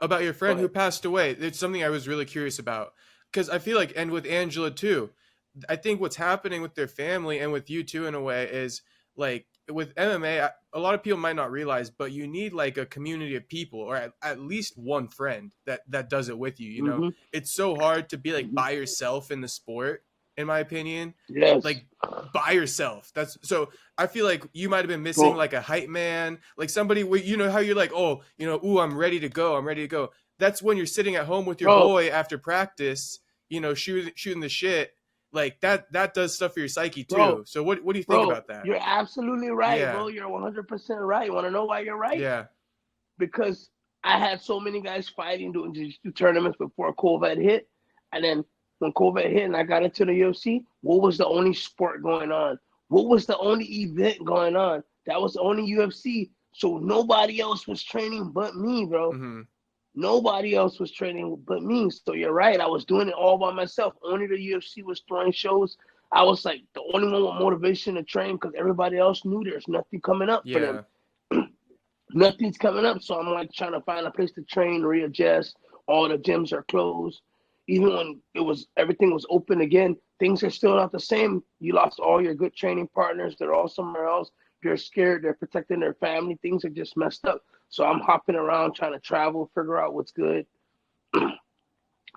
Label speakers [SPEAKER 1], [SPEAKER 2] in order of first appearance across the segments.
[SPEAKER 1] about your
[SPEAKER 2] Go
[SPEAKER 1] friend who
[SPEAKER 2] ahead.
[SPEAKER 1] passed away. It's something I was really curious about because I feel like, and with Angela too, I think what's happening with their family and with you too, in a way, is like with MMA, a lot of people might not realize, but you need like a community of people, or at least one friend that does it with you. You know,
[SPEAKER 2] Mm-hmm.
[SPEAKER 1] it's so hard to be like
[SPEAKER 2] Mm-hmm.
[SPEAKER 1] by yourself in the sport, in my opinion.
[SPEAKER 2] Yes.
[SPEAKER 1] Like by yourself. That's so I feel like you might have been missing
[SPEAKER 2] Bro,
[SPEAKER 1] like a hype man, like somebody you know how you're like, oh, you know, ooh, I'm ready to go. I'm ready to go. That's when you're sitting at home with your
[SPEAKER 2] bro,
[SPEAKER 1] boy after practice, you know, shooting the shit. Like that does stuff for your psyche
[SPEAKER 2] bro,
[SPEAKER 1] too. So what do you think
[SPEAKER 2] bro,
[SPEAKER 1] about that?
[SPEAKER 2] you're absolutely right,
[SPEAKER 1] Yeah.
[SPEAKER 2] bro. You're 100% right. You want to know why you're right?
[SPEAKER 1] Yeah.
[SPEAKER 2] Because I had so many guys fighting doing jiu-jitsu tournaments before COVID hit. And then when COVID hit and I got into the UFC, what was the only sport going on? What was the only event going on? That was the only UFC. So nobody else was training but me, bro.
[SPEAKER 1] Mhm.
[SPEAKER 2] Nobody else was training but me. So you're right. I was doing it all by myself. Only the UFC was throwing shows. I was like the only one with motivation to train because everybody else knew there's nothing coming up for them.
[SPEAKER 1] Yeah.
[SPEAKER 2] Nothing's coming up. So I'm like trying to find a place to train, readjust. All the gyms are closed. Even when it was everything was open again, things are still not the same. You lost all your good training partners. They're all somewhere else. They're scared. They're protecting their family. Things are just messed up. So I'm hopping around trying to travel, figure out what's good.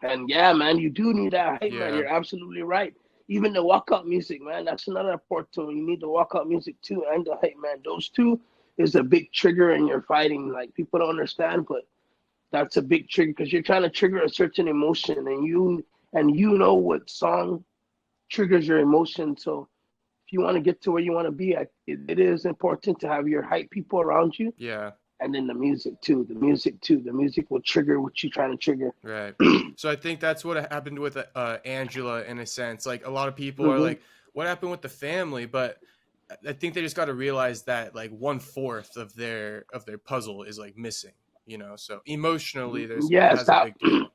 [SPEAKER 2] And yeah, man, you do need that hype, man.
[SPEAKER 1] Yeah.
[SPEAKER 2] You're absolutely right. Even the walkout music, man, that's another important one. You need the walkout music too and the hype, man. Those two is a big trigger in your fighting. Like people don't understand, but that's a big trigger because you're trying to trigger a certain emotion, and you know what song triggers your emotion. So if you want to get to where you want to be, it is important to have your hype people around you,
[SPEAKER 1] Yeah.
[SPEAKER 2] and then the music too. The music too. The music will trigger what you're trying to trigger.
[SPEAKER 1] Right. So I think that's what happened with Angela in a sense. Like a lot of people are
[SPEAKER 2] Mm-hmm.
[SPEAKER 1] like, what happened with the family? But I think they just got to realize that like 1/4 of their puzzle is like missing. You know, so emotionally, it
[SPEAKER 2] Yes,
[SPEAKER 1] has a big deal.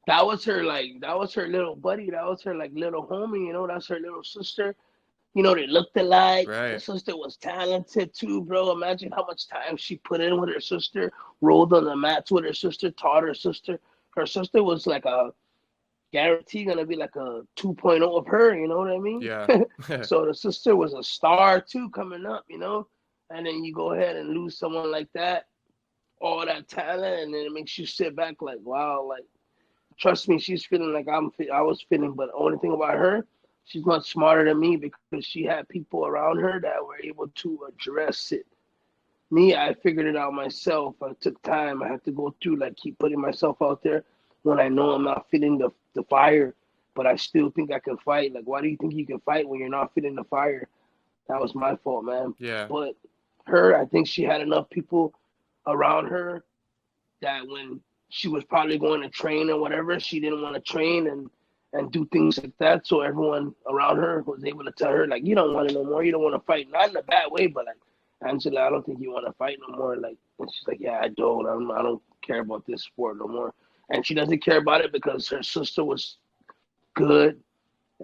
[SPEAKER 2] that was her little buddy. That was her like little homie. You know, that's her little sister. You know, they looked alike. The
[SPEAKER 1] Right.
[SPEAKER 2] sister was talented too, bro. Imagine how much time she put in with her sister, rolled on the mats with her sister, taught her sister. Her sister was like a guarantee gonna be like a 2.0 of her, you know what I mean?
[SPEAKER 1] Yeah.
[SPEAKER 2] So the sister was a star too coming up, you know? And then you go ahead and lose someone like that, all that talent, and then it makes you sit back like, wow, like trust me, she's feeling like I was feeling. But the only thing about her, she's much smarter than me because she had people around her that were able to address it. Me, I figured it out myself. I took time. I had to go through, like, keep putting myself out there when I know I'm not feeling the fire, but I still think I can fight. Like, why do you think you can fight when you're not feeling the fire? That was my fault, man.
[SPEAKER 1] Yeah.
[SPEAKER 2] But her, I think she had enough people around her that when she was probably going to train or whatever, she didn't want to train and do things like that. So everyone around her was able to tell her like, you don't want to no more. You don't want to fight, not in a bad way, but like, Angela, I don't think you want to fight no more. Like, and she's like, yeah, I don't. I don't care about this sport no more. And she doesn't care about it because her sister was good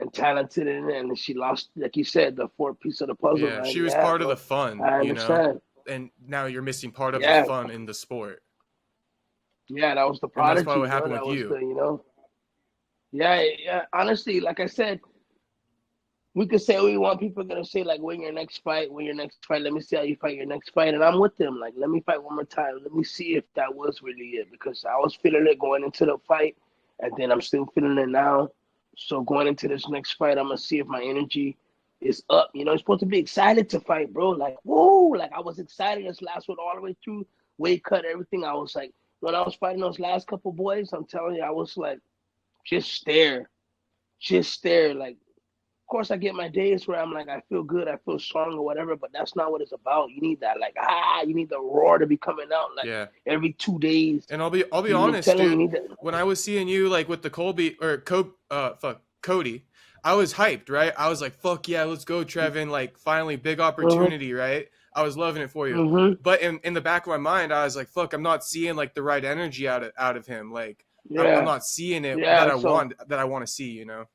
[SPEAKER 2] and talented in it, and she lost, like you said, the fourth piece of the puzzle,
[SPEAKER 1] Yeah.
[SPEAKER 2] man.
[SPEAKER 1] She was
[SPEAKER 2] Yeah,
[SPEAKER 1] part of the
[SPEAKER 2] bro,
[SPEAKER 1] fun,
[SPEAKER 2] I
[SPEAKER 1] you know,
[SPEAKER 2] understand.
[SPEAKER 1] and now you're missing part of the
[SPEAKER 2] Yeah,
[SPEAKER 1] fun in the sport,
[SPEAKER 2] yeah, that was the
[SPEAKER 1] and that's probably
[SPEAKER 2] prodigy,
[SPEAKER 1] what
[SPEAKER 2] bro.
[SPEAKER 1] happened
[SPEAKER 2] That
[SPEAKER 1] with
[SPEAKER 2] was the,
[SPEAKER 1] you.
[SPEAKER 2] yeah, yeah. Honestly, like I said, we could say we want people gonna say like, when your next fight, when your next fight. Let me see how you fight your next fight, and I'm with them. Like, let me fight one more time. Let me see if that was really it because I was feeling it going into the fight, and then I'm still feeling it now. So going into this next fight, I'm gonna see if my energy is up. You know, you're supposed to be excited to fight, bro. Like, whoa, like I was excited this last one all the way through, weight cut, everything. I was like, when I was fighting those last couple boys, I'm telling you, I was like, just stare, just stare. Like, of course, I get my days where I'm like, I feel good, I feel strong or whatever, but that's not what it's about. You need that, like, you need the roar to be coming out like
[SPEAKER 1] Yeah.
[SPEAKER 2] every 2 days.
[SPEAKER 1] And I'll be
[SPEAKER 2] You
[SPEAKER 1] honest,
[SPEAKER 2] tell them you
[SPEAKER 1] dude.
[SPEAKER 2] need that.
[SPEAKER 1] When I was seeing you like with the Colby or Cody, I was hyped, right? I was like, "Fuck yeah, let's go, Trevin!" Like, finally, big
[SPEAKER 2] Mm-hmm,
[SPEAKER 1] opportunity, right? I was loving it for you,
[SPEAKER 2] mm-hmm.
[SPEAKER 1] but in the back of my mind, I was like, "Fuck, I'm not seeing like the right energy out of him. Like, I'm
[SPEAKER 2] Yeah,
[SPEAKER 1] not seeing it
[SPEAKER 2] yeah. So,
[SPEAKER 1] that I want to see." You know?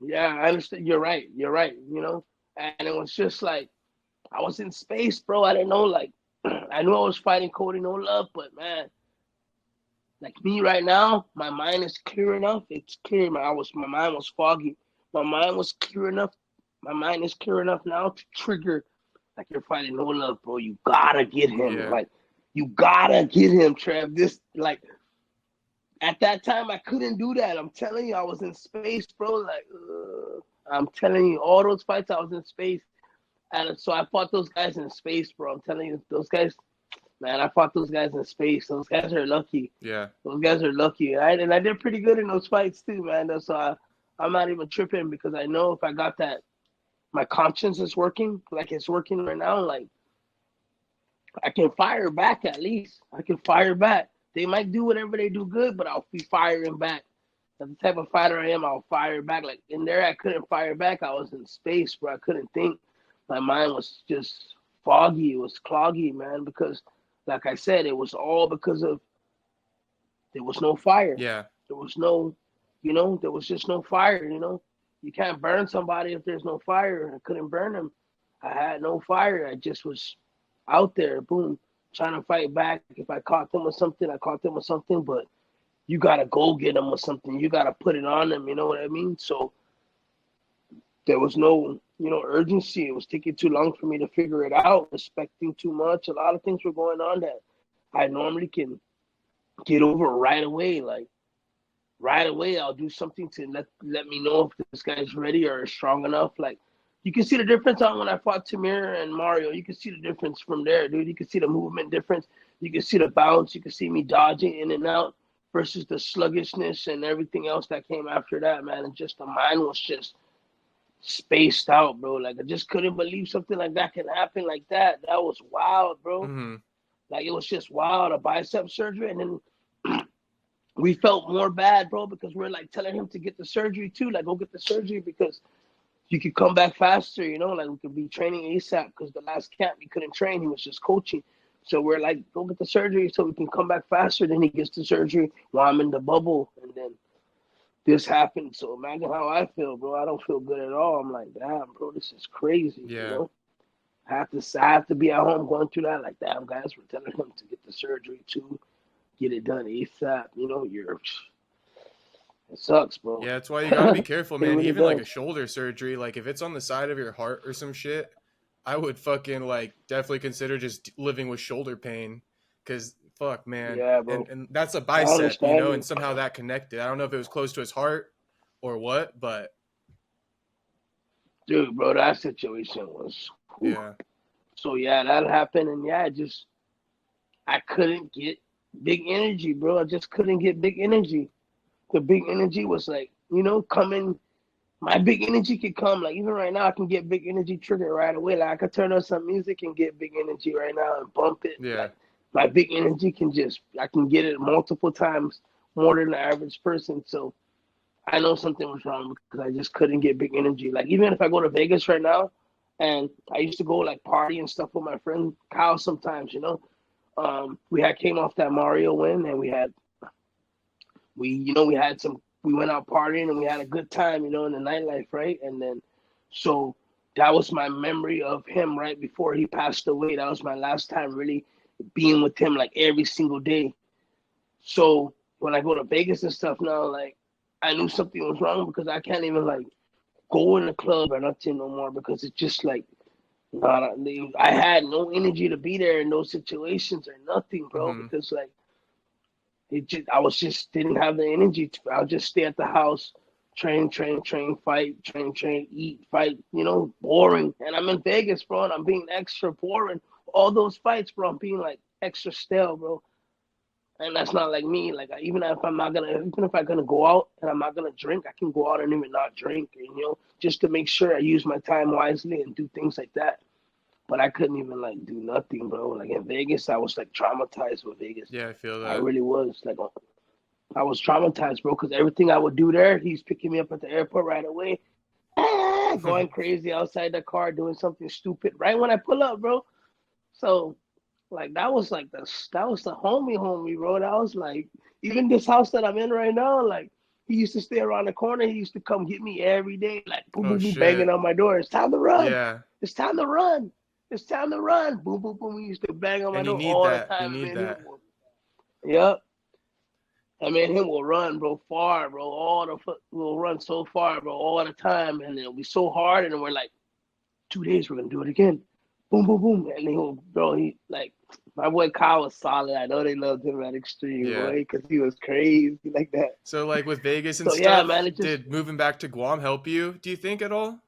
[SPEAKER 2] yeah, I understand. You're right. You're right. You know, and it was just like, I was in space, bro. I didn't know, like, I knew I was fighting Cody No Love, but man, Like me right now, my mind is clear enough. It's clear. My mind was foggy. My mind was clear enough. My mind is clear enough now to trigger. Like you're fighting no love, bro. You gotta get him.
[SPEAKER 1] Yeah.
[SPEAKER 2] Like you gotta get him, Trev. This like at that time I couldn't do that. I'm telling you, I was in space, bro. Like I'm telling you, all those fights I was in space. And so I fought those guys in space, bro. I'm telling you, those guys, man, I fought those guys in space. Those guys are lucky.
[SPEAKER 1] Yeah.
[SPEAKER 2] Those guys are lucky. Right? And I did pretty good in those fights too, man. So I'm not even tripping because I know if I got that, my conscience is working like it's working right now. Like I can fire back at least. I can fire back. They might do whatever they do good, but I'll be firing back. That's the type of fighter I am. I'll fire back. Like in there, I couldn't fire back. I was in space, bro. I couldn't think. My mind was just foggy. It was cloggy, man. Because, like I said, it was all because of there was no fire.
[SPEAKER 1] Yeah.
[SPEAKER 2] There was no, there was just no fire. You can't burn somebody if there's no fire. I couldn't burn them. I had no fire. I just was out there, boom, trying to fight back. If I caught them with something, I caught them with something. But you gotta go get them with something. You gotta put it on them. You know what I mean? So there was no, urgency. It was taking too long for me to figure it out. Expecting too much. A lot of things were going on that I normally can get over right away. Like right away, I'll do something to let me know if this guy's ready or strong enough. Like you can see the difference on when I fought Tamir and Mario. You can see the difference from there, dude. You can see the movement difference. You can see the bounce. You can see me dodging in and out versus the sluggishness and everything else that came after that, man. And just the mind was just spaced out, bro. Like I just couldn't believe something like that can happen like that. That was wild, bro.
[SPEAKER 1] Mm-hmm.
[SPEAKER 2] Like it was just wild. A bicep surgery, and then we felt more bad, bro, because we're like telling him to get the surgery too. Like go get the surgery because you could come back faster. Like we could be training ASAP because the last camp he couldn't train. He was just coaching. So we're like, go get the surgery so we can come back faster. Then he gets the surgery while I'm in the bubble, and then this happened. So imagine how I feel, bro. I don't feel good at all. I'm like, damn, bro, this is crazy.
[SPEAKER 1] Yeah.
[SPEAKER 2] I have to be at home going through that. Like, damn, guys, we're telling him to get the surgery too, get it done ASAP. It sucks, bro.
[SPEAKER 1] Yeah, that's why you gotta be careful,
[SPEAKER 2] It
[SPEAKER 1] man.
[SPEAKER 2] really
[SPEAKER 1] Even like a
[SPEAKER 2] does.
[SPEAKER 1] shoulder surgery, like if it's on the side of your heart or some shit, I would fucking like definitely consider just living with shoulder pain. Cause fuck, man.
[SPEAKER 2] Yeah,
[SPEAKER 1] And
[SPEAKER 2] bro.
[SPEAKER 1] and that's a
[SPEAKER 2] I
[SPEAKER 1] bicep,
[SPEAKER 2] understand
[SPEAKER 1] and
[SPEAKER 2] you.
[SPEAKER 1] somehow that connected. I don't know if it was close to his heart or what, but
[SPEAKER 2] Dude, bro, that situation was. Whew.
[SPEAKER 1] yeah.
[SPEAKER 2] So, yeah, that happened. And, yeah, I couldn't get big energy, bro. I just couldn't get big energy. The big energy was like, coming. My big energy could come. Like, even right now, I can get big energy triggered right away. Like, I could turn on some music and get big energy right now and bump it.
[SPEAKER 1] Yeah.
[SPEAKER 2] Like, my big energy I can get it multiple times more than the average person. So, I know something was wrong because I just couldn't get big energy. Like even if I go to Vegas right now, and I used to go like party and stuff with my friend Kyle sometimes. We had came off that Mario win, and we had some. We went out partying and we had a good time, in the nightlife, right? And then, so that was my memory of him right before he passed away. That was my last time really being with him like every single day. So when I go to Vegas and stuff now, like I knew something was wrong because I can't even like go in the club or nothing no more because it's just like I had no energy to be there in those situations or nothing, bro.
[SPEAKER 1] Mm-hmm.
[SPEAKER 2] Because like I was just didn't have the energy. I'll just stay at the house, train, fight, train, eat, fight. Boring. And I'm in Vegas, bro, and I'm being extra boring. All those fights, bro, I'm being like extra stale, bro. And that's not like me. Like even if I'm gonna go out and I'm not gonna drink, I can go out and even not drink, just to make sure I use my time wisely and do things like that. But I couldn't even like do nothing, bro. Like in Vegas, I was like traumatized with Vegas.
[SPEAKER 1] Yeah, I feel
[SPEAKER 2] I
[SPEAKER 1] that.
[SPEAKER 2] really was. Like I was traumatized, bro, because everything I would do there, he's picking me up at the airport right away, going crazy outside the car, doing something stupid right when I pull up, bro. So like that was the homie, bro. That was like even this house that I'm in right now. Like he used to stay around the corner. He used to come get me every day, like boom,
[SPEAKER 1] Oh
[SPEAKER 2] boom, boom, banging
[SPEAKER 1] shit.
[SPEAKER 2] on my door. It's time to run.
[SPEAKER 1] Yeah.
[SPEAKER 2] It's time to run. It's time to run. Boom, boom, boom. He used to bang on my
[SPEAKER 1] And you
[SPEAKER 2] door
[SPEAKER 1] need
[SPEAKER 2] all the
[SPEAKER 1] that. You
[SPEAKER 2] time,
[SPEAKER 1] need
[SPEAKER 2] man.
[SPEAKER 1] that.
[SPEAKER 2] Yep. I mean, him will run, bro, far, bro. Will run so far, bro, all the time, and it'll be so hard. And then we're like, 2 days, we're gonna do it again. Boom, boom, boom, and he like my boy Kyle was solid. I know they loved him at Extreme,
[SPEAKER 1] Yeah.
[SPEAKER 2] boy, because he was crazy like that.
[SPEAKER 1] So like with Vegas and
[SPEAKER 2] So yeah,
[SPEAKER 1] stuff,
[SPEAKER 2] man, it just
[SPEAKER 1] did moving back to Guam help you, do you think at all?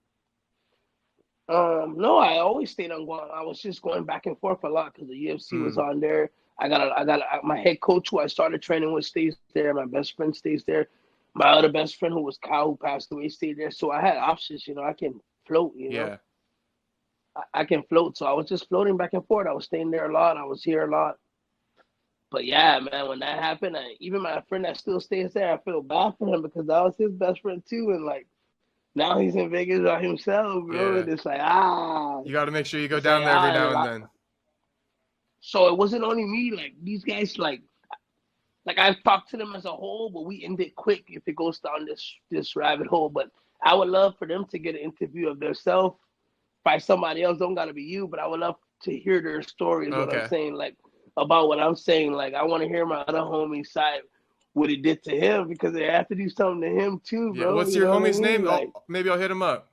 [SPEAKER 2] no, I always stayed on Guam. I was just going back and forth a lot because the UFC was
[SPEAKER 1] Hmm.
[SPEAKER 2] on there. My head coach who I started training with stays there. My best friend stays there. My other best friend who was Kyle who passed away stayed there. So I had options. I can float.
[SPEAKER 1] Yeah.
[SPEAKER 2] I can float. So I was just floating back and forth. I was staying there a lot. I was here a lot. But yeah, man, when that happened, even my friend that still stays there, I feel bad for him because that was his best friend too, and like now he's in Vegas by himself, bro.
[SPEAKER 1] Yeah.
[SPEAKER 2] And it's like
[SPEAKER 1] You got to make sure you go
[SPEAKER 2] it's like
[SPEAKER 1] down there every
[SPEAKER 2] a
[SPEAKER 1] now and
[SPEAKER 2] lot.
[SPEAKER 1] then.
[SPEAKER 2] So it wasn't only me. Like these guys, like I've talked to them as a whole, but we end it quick if it goes down this rabbit hole. But I would love for them to get an interview of themselves by somebody else. Don't gotta be you, but I would love to hear their stories. What I'm
[SPEAKER 1] Okay.
[SPEAKER 2] saying, like about what I'm saying. Like I want to hear my other homie side what it did to him because they have to do something to him too,
[SPEAKER 1] Yeah.
[SPEAKER 2] bro.
[SPEAKER 1] What's
[SPEAKER 2] You
[SPEAKER 1] your
[SPEAKER 2] know what I
[SPEAKER 1] homie's
[SPEAKER 2] mean?
[SPEAKER 1] name?
[SPEAKER 2] Like
[SPEAKER 1] Maybe I'll hit him up.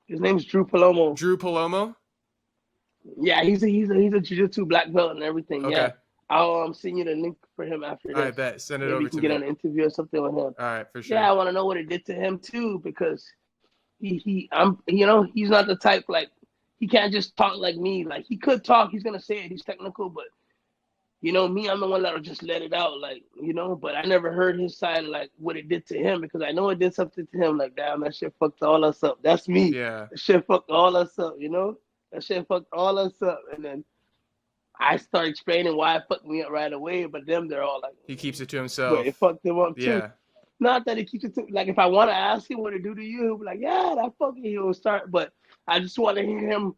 [SPEAKER 2] his name's Drew Palomo.
[SPEAKER 1] Drew Palomo?
[SPEAKER 2] Yeah, he's a jiu-jitsu black belt and everything. Yeah,
[SPEAKER 1] Okay.
[SPEAKER 2] I'll send you the link for him after
[SPEAKER 1] I
[SPEAKER 2] this.
[SPEAKER 1] bet. Send it
[SPEAKER 2] Maybe
[SPEAKER 1] over
[SPEAKER 2] you can
[SPEAKER 1] to
[SPEAKER 2] get
[SPEAKER 1] me.
[SPEAKER 2] an interview or something with him.
[SPEAKER 1] All right, for
[SPEAKER 2] Yeah,
[SPEAKER 1] sure.
[SPEAKER 2] I want to know what it did to him too because he's not the type like he can't just talk like me. Like he could talk, he's gonna say it, he's technical, but me, I'm the one that'll just let it out, like, but I never heard his side, like, what it did to him, because I know it did something to him, like, damn, that shit fucked all us up. That's me.
[SPEAKER 1] Yeah.
[SPEAKER 2] That shit fucked all us up. That shit fucked all us up. And then I start explaining why it fucked me up right away, but them, they're all like,
[SPEAKER 1] He keeps it to
[SPEAKER 2] but it
[SPEAKER 1] himself.
[SPEAKER 2] fucked them up too.
[SPEAKER 1] Yeah.
[SPEAKER 2] Not that it keeps it to, like, if I want to ask him what it do to you, he'll be like, yeah, that fucking, he'll start, but I just want to hear him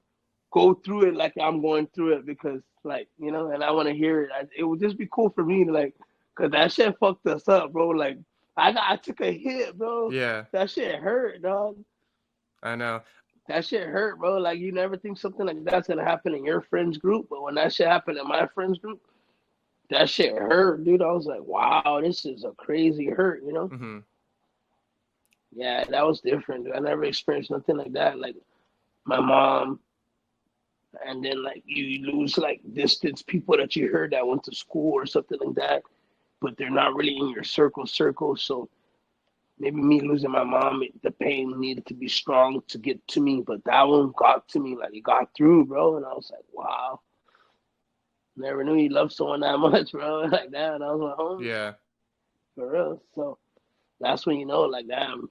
[SPEAKER 2] go through it like I'm going through it because, like, and I want to hear it. It would just be cool for me to, like, because that shit fucked us up, bro. Like, I took a hit, bro.
[SPEAKER 1] Yeah.
[SPEAKER 2] That shit hurt, dog.
[SPEAKER 1] I know.
[SPEAKER 2] That shit hurt, bro. Like, you never think something like that's going to happen in your friends group, but when that shit happened in my friends group, that shit hurt, dude. I was like, wow, this is a crazy hurt.
[SPEAKER 1] Hmm.
[SPEAKER 2] Yeah, that was different, dude. I never experienced nothing like that. Like, my mom, and then like you lose like distance people that you heard that went to school or something like that, but they're not really in your circle. So maybe me losing my mom, the pain needed to be strong to get to me, but that one got to me, like it got through, bro. And I was like, wow, never knew you loved someone that much, bro. Like that, and I was like, homie,
[SPEAKER 1] Yeah.
[SPEAKER 2] for real. So that's when like, damn,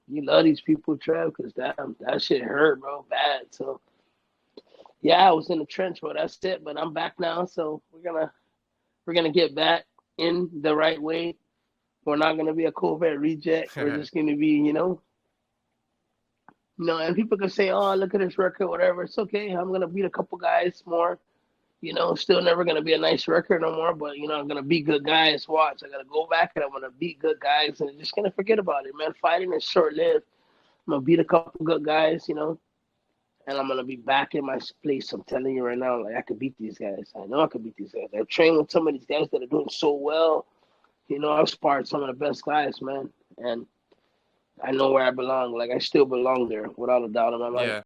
[SPEAKER 2] you love these people, Trev, because damn, that shit hurt, bro, bad. So yeah, I was in the trench, bro. That's it. But I'm back now, so we're gonna get back in the right way. We're not gonna be a COVID reject. We're just gonna be, And people can say, "Oh, look at his record, whatever." It's okay. I'm gonna beat a couple guys more. Still never gonna be a nice record no more. But I'm gonna beat good guys. Watch, I gotta go back and I'm gonna beat good guys, and I'm just gonna forget about it, man. Fighting is short lived. I'm gonna beat a couple good guys. And I'm gonna be back in my place. I'm telling you right now, like I could beat these guys. I know I could beat these guys. I've trained with some of these guys that are doing so well. I've sparred some of the best guys, man, and I know where I belong. Like I still belong there, without a doubt in my mind.
[SPEAKER 1] Yeah.